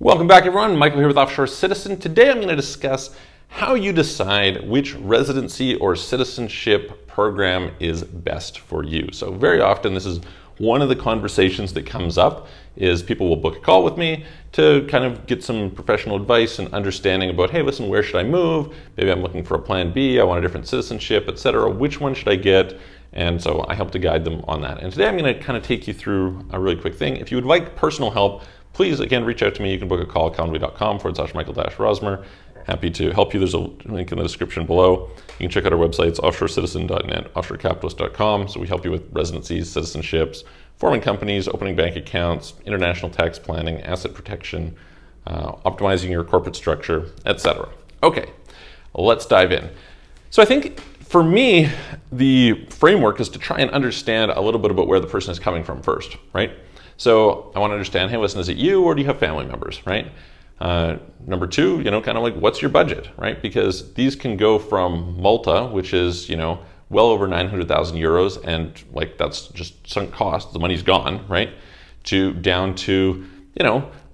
Welcome back, everyone. Michael here with Offshore Citizen. Today I'm going to discuss how you decide which residency or citizenship program is best for you. So very often this is one of the conversations that comes up is people will book a call with me to kind of get some professional advice and understanding about, hey, listen, where should I move? Maybe I'm looking for a plan B, I want a different citizenship, etc. Which one should I get? And so I help to guide them on that. And today I'm going to kind of take you through a really quick thing. If you would like personal help, please, again, reach out to me. You can book a call at calendly.com/Michael-Rosmer. Happy to help you. There's a link in the description below. You can check out our websites, offshorecitizen.net, offshorecapitalist.com. So we help you with residencies, citizenships, forming companies, opening bank accounts, international tax planning, asset protection, optimizing your corporate structure, etc. Okay, let's dive in. So I think for me, the framework is to try and understand a little bit about where the person is coming from first, right? So I want to understand, hey, listen, is it you or do you have family members, right? Number two, kind of like what's your budget, right? Because these can go from Malta, which is, well over 900,000 euros, and like that's just sunk cost, the money's gone, right? Down to,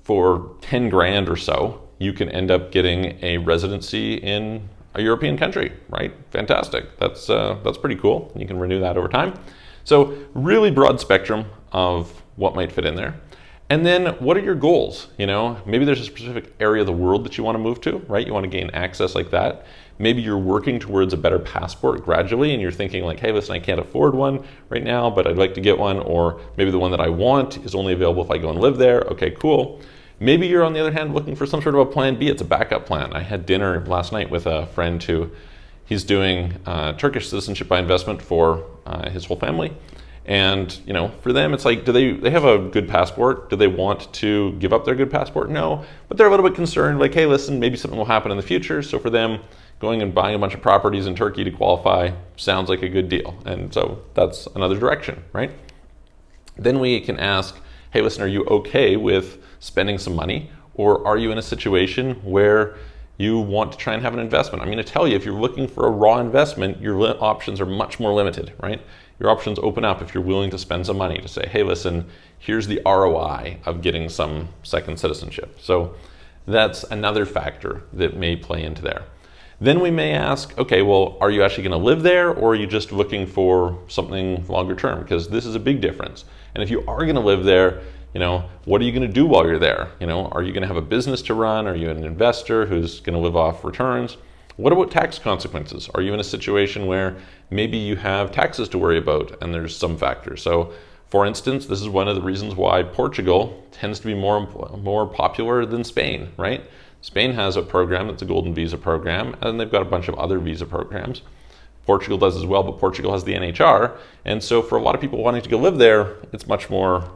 for 10 grand or so, you can end up getting a residency in a European country, right? Fantastic. That's pretty cool. You can renew that over time. So really broad spectrum of what might fit in there. And then what are your goals? Maybe there's a specific area of the world that you want to move to, right? You want to gain access like that. Maybe you're working towards a better passport gradually and you're thinking like, hey, listen, I can't afford one right now, but I'd like to get one. Or maybe the one that I want is only available if I go and live there. Okay, cool. Maybe you're on the other hand looking for some sort of a plan B. It's a backup plan. I had dinner last night with a friend he's doing Turkish citizenship by investment for his whole family. And, for them, it's like, do they have a good passport? Do they want to give up their good passport? No, but they're a little bit concerned, like, hey, listen, maybe something will happen in the future. So for them, going and buying a bunch of properties in Turkey to qualify sounds like a good deal. And so that's another direction, right? Then we can ask, hey, listen, are you okay with spending some money? Or are you in a situation where you want to try and have an investment? I'm going to tell you, if you're looking for a raw investment, your options are much more limited, right? Your options open up if you're willing to spend some money to say, hey, listen, here's the ROI of getting some second citizenship. So that's another factor that may play into there. Then we may ask, okay, well, are you actually going to live there or are you just looking for something longer term? Because this is a big difference. And if you are going to live there, what are you going to do while you're there? Are you going to have a business to run? Are you an investor who's going to live off returns? What about tax consequences? Are you in a situation where maybe you have taxes to worry about and there's some factors? So for instance, this is one of the reasons why Portugal tends to be more popular than Spain, right? Spain has a program that's a golden visa program, and they've got a bunch of other visa programs. Portugal does as well, but Portugal has the NHR. And so for a lot of people wanting to go live there, it's much more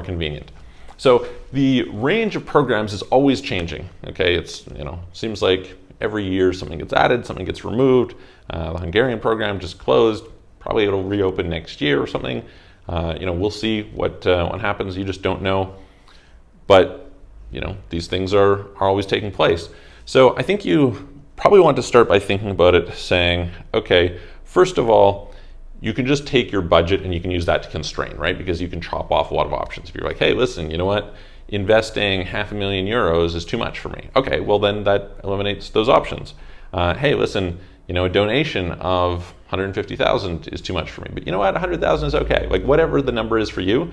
convenient. So the range of programs is always changing. Okay, it's, seems like every year something gets added, something gets removed. The Hungarian program just closed. Probably it'll reopen next year or something. We'll see what happens. You just don't know. But, these things are always taking place. So I think you probably want to start by thinking about it saying, okay, first of all, you can just take your budget and you can use that to constrain, right? Because you can chop off a lot of options. If you're like, hey, listen, you know what? Investing €500,000 is too much for me. Okay, well then that eliminates those options. Hey, listen, a donation of 150,000 is too much for me. But you know what? 100,000 is okay. Like whatever the number is for you,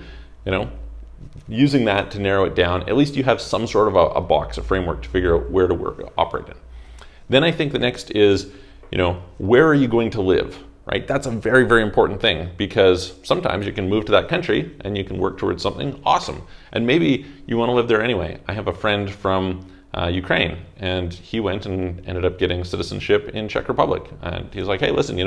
using that to narrow it down, at least you have some sort of a box, a framework to figure out where to operate in. Then I think the next is, where are you going to live? Right? That's a very, very important thing because sometimes you can move to that country and you can work towards something awesome. And maybe you want to live there anyway. I have a friend from Ukraine and he went and ended up getting citizenship in Czech Republic. And he was like, hey, listen,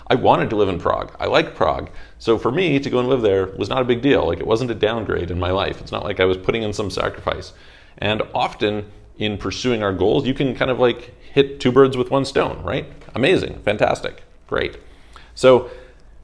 I wanted to live in Prague. I like Prague. So for me to go and live there was not a big deal. Like it wasn't a downgrade in my life. It's not like I was putting in some sacrifice. And often in pursuing our goals, you can kind of like hit two birds with one stone, right? Amazing, fantastic, great. So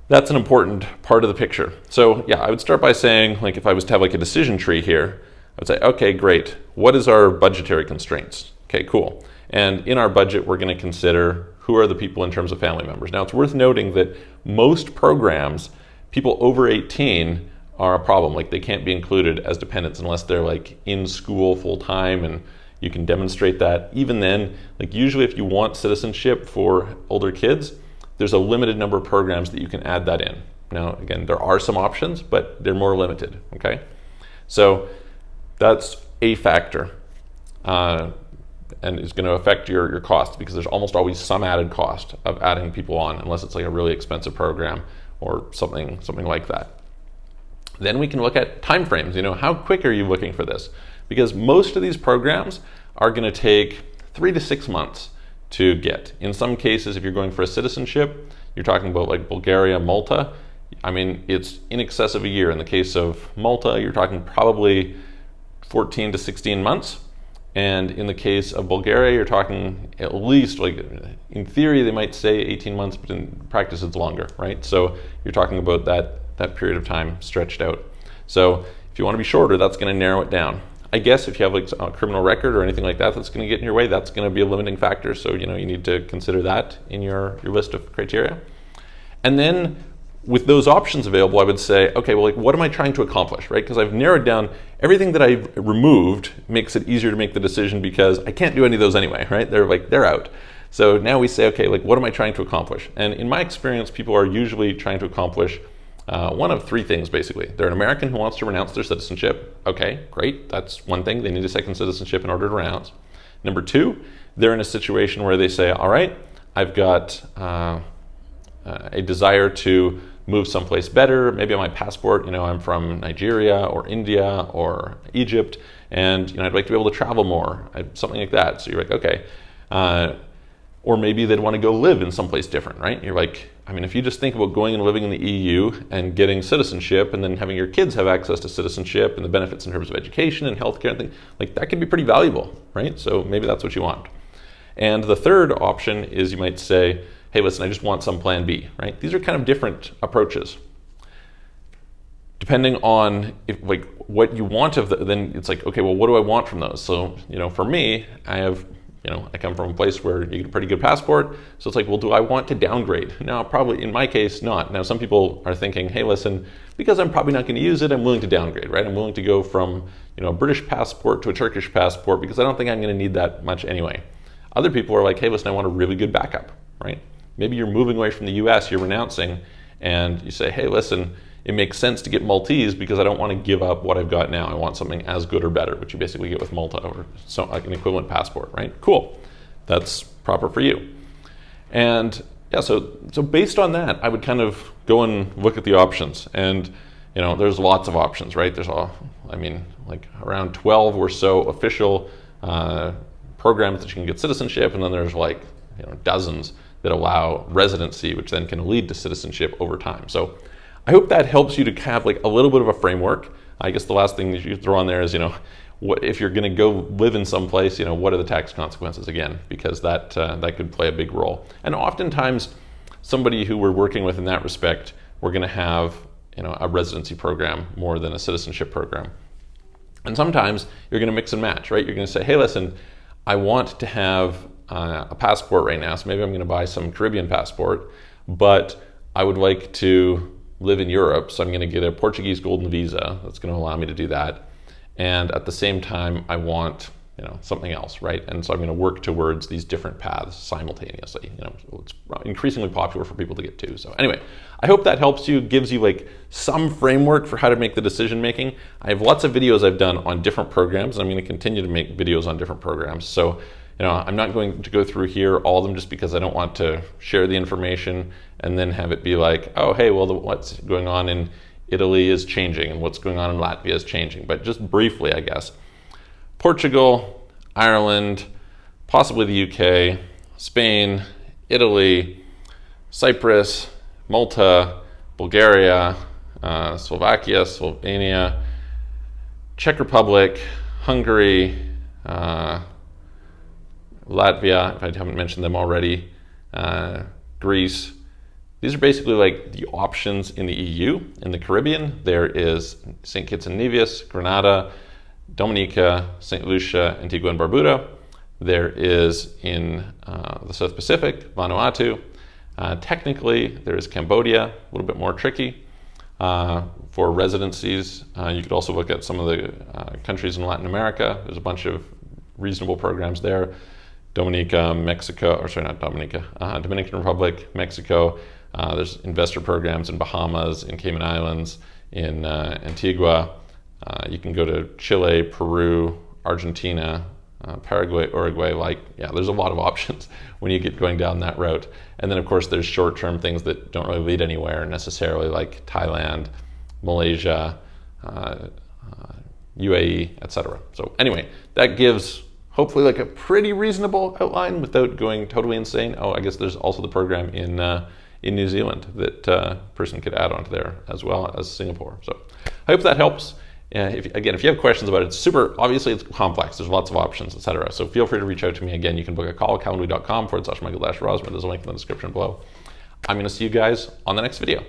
that's an important part of the picture. So yeah, I would start by saying, like if I was to have like a decision tree here, I would say, okay, great. What is our budgetary constraints? Okay, cool. And in our budget, we're going to consider who are the people in terms of family members. Now it's worth noting that most programs, people over 18 are a problem. Like they can't be included as dependents unless they're like in school full time and you can demonstrate that. Even then, like usually if you want citizenship for older kids, there's a limited number of programs that you can add that in. Now, again, there are some options, but they're more limited, okay? So that's a factor, and it's going to affect your cost because there's almost always some added cost of adding people on, unless it's like a really expensive program or something like that. Then we can look at timeframes. You know, how quick are you looking for this? Because most of these programs are going to take 3 to 6 months to get. In some cases, if you're going for a citizenship, you're talking about like Bulgaria, Malta. I mean, it's in excess of a year. In the case of Malta, you're talking probably 14 to 16 months. And in the case of Bulgaria, you're talking at least, like in theory, they might say 18 months, but in practice it's longer, right? So you're talking about that period of time stretched out. So if you want to be shorter, that's going to narrow it down. I guess if you have like a criminal record or anything like that that's going to get in your way, that's going to be a limiting factor. So, you know, you need to consider that in your list of criteria. And then with those options available, I would say, okay, well, like, what am I trying to accomplish, right? Because I've narrowed down everything that I've removed makes it easier to make the decision because I can't do any of those anyway, right? They're out. So now we say, okay, like, what am I trying to accomplish? And in my experience, people are usually trying to accomplish one of 3 things, basically. They're an American who wants to renounce their citizenship. Okay, great. That's one thing. They need a second citizenship in order to renounce. Number 2, they're in a situation where they say, all right, I've got a desire to move someplace better. Maybe on my passport, you know, I'm from Nigeria or India or Egypt, and you know, I'd like to be able to travel more, something like that. So you're like, okay. Or maybe they'd want to go live in someplace different, right? You're like, I mean, if you just think about going and living in the EU and getting citizenship and then having your kids have access to citizenship and the benefits in terms of education and healthcare and things, like that can be pretty valuable, right? So maybe that's what you want. And the third option is you might say, hey, listen, I just want some plan B, right? These are kind of different approaches. Depending on like what you want of then it's like, okay, well, what do I want from those? So, you know, for me, I come from a place where you get a pretty good passport. So it's like, well, do I want to downgrade? Now, probably in my case, not. Now, some people are thinking, hey, listen, because I'm probably not going to use it, I'm willing to downgrade, right? I'm willing to go from, you know, a British passport to a Turkish passport because I don't think I'm going to need that much anyway. Other people are like, hey, listen, I want a really good backup, right? Maybe you're moving away from the US, you're renouncing, and you say, hey, listen, it makes sense to get Maltese because I don't want to give up what I've got now. I want something as good or better, which you basically get with Malta or so, like an equivalent passport, right? Cool. That's proper for you. And yeah, so based on that, I would kind of go and look at the options. And you know, there's lots of options, right? There's like around 12 or so official programs that you can get citizenship, and then there's like, you know, dozens that allow residency, which then can lead to citizenship over time. So I hope that helps you to have like a little bit of a framework. I guess the last thing that you throw on there is, you know, what if you're going to go live in some place, you know, what are the tax consequences again? Because that could play a big role. And oftentimes, somebody who we're working with in that respect, we're going to have, you know, a residency program more than a citizenship program. And sometimes you're going to mix and match, right? You're going to say, hey, listen, I want to have a passport right now, so maybe I'm going to buy some Caribbean passport, but I would like to live in Europe, so I'm going to get a Portuguese golden visa that's going to allow me to do that. And at the same time, I want, you know, something else, right? And so I'm going to work towards these different paths simultaneously. You know, it's increasingly popular for people to get to. So anyway, I hope that helps you, gives you like some framework for how to make the decision making. I have lots of videos I've done on different programs, and I'm going to continue to make videos on different programs. So, you know, I'm not going to go through here all of them just because I don't want to share the information and then have it be like, oh, hey, well, what's going on in Italy is changing and what's going on in Latvia is changing. But just briefly, I guess, Portugal, Ireland, possibly the UK, Spain, Italy, Cyprus, Malta, Bulgaria, Slovakia, Slovenia, Czech Republic, Hungary, Latvia, if I haven't mentioned them already, Greece. These are basically like the options in the EU. In the Caribbean, there is St. Kitts and Nevis, Grenada, Dominica, St. Lucia, Antigua and Barbuda. There is in the South Pacific, Vanuatu. Technically, there is Cambodia, a little bit more tricky. for residencies. You could also look at some of the countries in Latin America. There's a bunch of reasonable programs there. Dominica, Mexico, or sorry, not Dominica, Dominican Republic, Mexico. There's investor programs in Bahamas, in Cayman Islands, in Antigua. You can go to Chile, Peru, Argentina, Paraguay, Uruguay. There's a lot of options when you get going down that route. And then of course there's short-term things that don't really lead anywhere necessarily, like Thailand, Malaysia, UAE, etc. So anyway, that gives hopefully like a pretty reasonable outline without going totally insane. Oh, I guess there's also the program in New Zealand that a person could add onto there, as well as Singapore. So I hope that helps. If you have questions about it, obviously it's complex. There's lots of options, etc. So feel free to reach out to me. Again, you can book a call, calendly.com/Michael-Rosmer. There's a link in the description below. I'm going to see you guys on the next video.